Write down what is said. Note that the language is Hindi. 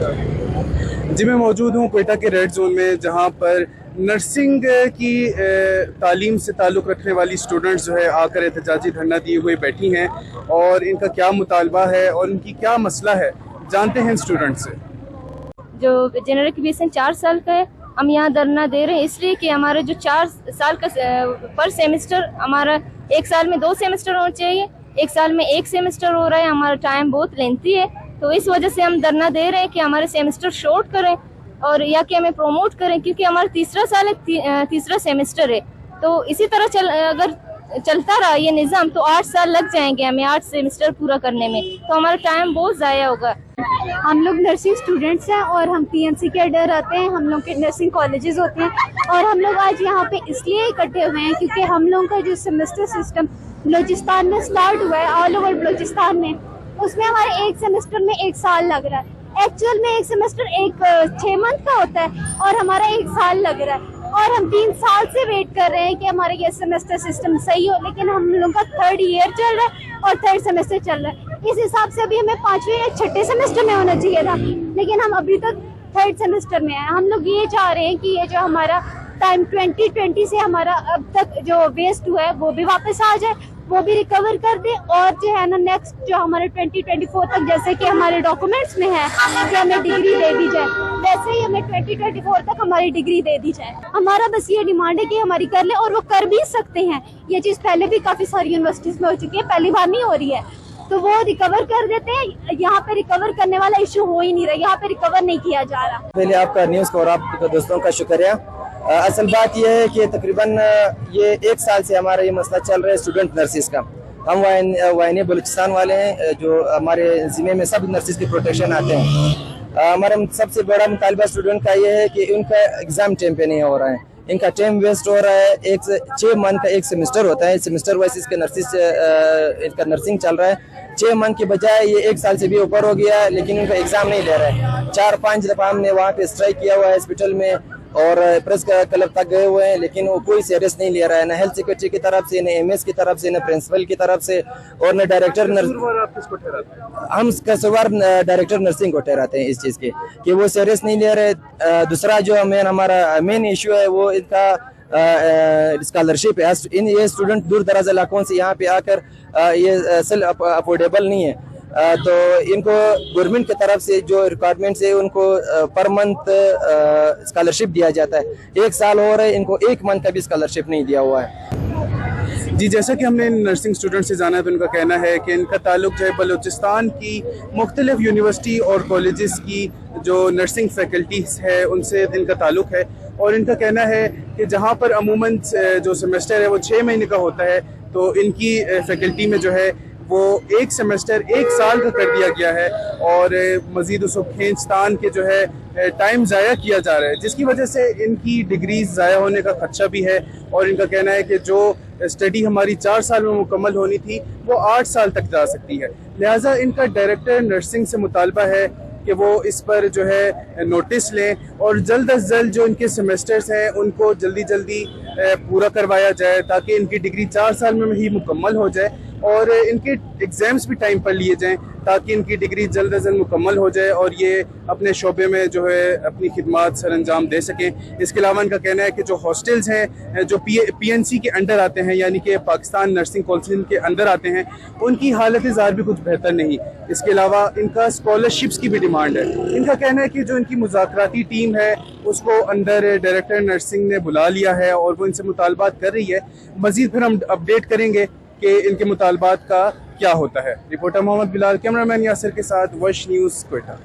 जी, मैं मौजूद हूँ क्वेटा के रेड जोन में, जहाँ पर नर्सिंग की तालीम से ताल्लुक़ रखने वाली स्टूडेंट्स जो है आकर एहतजाजी धरना दिए हुए बैठी हैं और इनका क्या मुतालबा है और इनकी क्या मसला है, जानते हैं स्टूडेंट से। जो जनरल क्यूरेशन 4 साल का है, हम यहाँ धरना दे रहे हैं इसलिए कि हमारे जो 4 साल का पर सेमेस्टर, हमारा 1 साल में 2 सेमेस्टर होना चाहिए, 1 साल में 1 सेमेस्टर हो रहा है। हमारा टाइम बहुत लेंथी है, तो इस वजह से हम धरना दे रहे हैं कि हमारे सेमेस्टर शॉर्ट करें और या कि हमें प्रमोट करें, क्योंकि हमारा तीसरा साल है, तीसरा सेमेस्टर है। तो इसी तरह अगर चलता रहा ये निज़ाम तो 8 साल लग जाएंगे हमें 8 सेमेस्टर पूरा करने में, तो हमारा टाइम बहुत ज़ाया होगा। हम लोग नर्सिंग स्टूडेंट्स हैं और हम पीएमसी के अंडर आते हैं। हम लोग के नर्सिंग कॉलेजेस होते हैं और हम लोग आज यहाँ पे इसलिए इकट्ठे हुए हैं क्योंकि हम लोगों का जो सेमेस्टर सिस्टम बलूचिस्तान में स्टार्ट हुआ है, ऑल ओवर बलूचिस्तान में, उसमें हमारे 1 सेमेस्टर में 1 साल लग रहा है। एक्चुअल में 1 सेमेस्टर 6 मंथ का होता है और हमारा 1 साल लग रहा है और हम 3 साल से वेट कर रहे हैं कि हमारा ये सेमेस्टर सिस्टम सही हो, लेकिन हम लोगों का 3rd ईयर चल रहा है और 3rd सेमेस्टर चल रहा है। इस हिसाब से अभी हमें 5वें या 6ठे सेमेस्टर में होना चाहिए था, लेकिन हम अभी तक 3rd सेमेस्टर में हैं। हम लोग ये चाह रहे हैं कि ये जो हमारा टाइम 2020 से हमारा अब तक जो वेस्ट हुआ है वो भी वापस आ जाए, वो भी रिकवर कर दे और जो है ना नेक्स्ट जो हमारे 2024 तक, जैसे कि हमारे डॉक्यूमेंट्स में है कि हमें डिग्री दे दी जाए, वैसे ही हमें 2024 तक हमारी डिग्री दे दी जाए। हमारा बस ये डिमांड है कि हमारी कर ले, और वो कर भी सकते हैं। ये चीज़ पहले भी काफ़ी सारी यूनिवर्सिटीज़ में हो चुकी है, पहली बार नहीं हो रही है, तो वो रिकवर कर देते हैं। यहाँ पे रिकवर करने वाला इशू हो ही नहीं रहा, यहाँ पे रिकवर नहीं किया जा रहा। पहले आपका न्यूज़ को और आपके दोस्तों का शुक्रिया। असल बात यह है कि तकरीबन ये 1 साल से हमारा ये मसला चल रहा है स्टूडेंट नर्सिस का। हम वाइने बलूचिस्तान वाले हैं, जो हमारे ज़िम्मे में सब नर्सिस की प्रोटेक्शन आते हैं। हमारा सबसे बड़ा मुतालबा स्टूडेंट का ये है कि उनका एग्ज़ाम टाइम पे नहीं हो रहा है, इनका टाइम वेस्ट हो रहा है। 6 मंथ का 1 सेमेस्टर होता है, सेमेस्टर वाइज इसका नर्सिंग चल रहा है। 6 मंथ के बजाय ये 1 साल से भी ऊपर हो गया, लेकिन उनका एग्ज़ाम नहीं ले रहा है। 4-5 दफ़ा हमने वहाँ पे स्ट्राइक किया हुआ है हॉस्पिटल में और प्रेस क्लब तक गए हुए हैं, लेकिन वो कोई सीरियस नहीं ले रहा है, ना हेल्थ सेक्रेटरी की तरफ से, न एमएस की तरफ से, न प्रिंसिपल की तरफ से और न डायरेक्टर। हम कसूरवार डायरेक्टर नर्सिंग को ठहराते हैं इस चीज़ के कि वो सीरियस नहीं ले रहे। दूसरा जो हमारा मेन इशू है वो इनका स्कॉलरशिप है। ये स्टूडेंट दूर दराज इलाकों से यहाँ पे आकर ये सेल्फ अफोर्डेबल नहीं है, तो इनको गवर्नमेंट की तरफ से जो रिक्वायरमेंट है उनको पर मंथ स्कॉलरशिप दिया जाता है। 1 साल हो रहा है, इनको 1 मंथ का भी स्कॉलरशिप नहीं दिया हुआ है। जी, जैसा कि हमने नर्सिंग स्टूडेंट से जाना है तो उनका कहना है कि इनका ताल्लुक जो है बलूचिस्तान की मुख्तलिफ यूनिवर्सिटी और कॉलेजेस की जो नर्सिंग फैकल्टीज है उनसे इनका ताल्लुक है, और इनका कहना है कि जहाँ पर अमूमन जो सेमेस्टर है वो 6 महीने का होता है, तो इनकी फैकल्टी में जो है वो 1 सेमेस्टर 1 साल का कर दिया गया है और मज़ीद उसको खींचतान के जो है टाइम ज़ाया किया जा रहा है, जिसकी वजह से इनकी डिग्रीज ज़ाया होने का खदशा भी है। और इनका कहना है कि जो स्टडी हमारी 4 साल में मुकम्मल होनी थी वो 8 साल तक जा सकती है। लिहाजा इनका डायरेक्टर नर्सिंग से मुतालबा है कि वो इस पर जो है नोटिस लें और जल्द अज जल्द जो इनके सेमेस्टर्स हैं उनको जल्दी पूरा करवाया जाए, ताकि इनकी डिग्री 4 साल में ही मुकम्मल हो जाए और इनके एग्ज़ाम्स भी टाइम पर लिए जाएं, ताकि इनकी डिग्री जल्द अज जल्द मुकम्मल हो जाए और ये अपने शोबे में जो है अपनी खिदमात सर अंजाम दे सकें। इसके अलावा इनका कहना है कि जो हॉस्टल्स हैं जो PNC के अंडर आते हैं, यानी कि पाकिस्तान नर्सिंग काउंसिल के अंदर आते हैं, उनकी हालत ज़ाहिर भी कुछ बेहतर नहीं। इसके अलावा इनका स्कॉलरशिप्स की भी डिमांड है। इनका कहना है कि जो इनकी मुज़ाकराती टीम है उसको अंदर डायरेक्टर नर्सिंग ने बुला लिया है और वो इनसे मुतालबात कर रही है। मज़ीद फिर हम अपडेट करेंगे कि इनके मुतालबात का क्या होता है। रिपोर्टर मोहम्मद बिलाल, कैमरामैन यासिर के साथ वश न्यूज़ क्वेटा।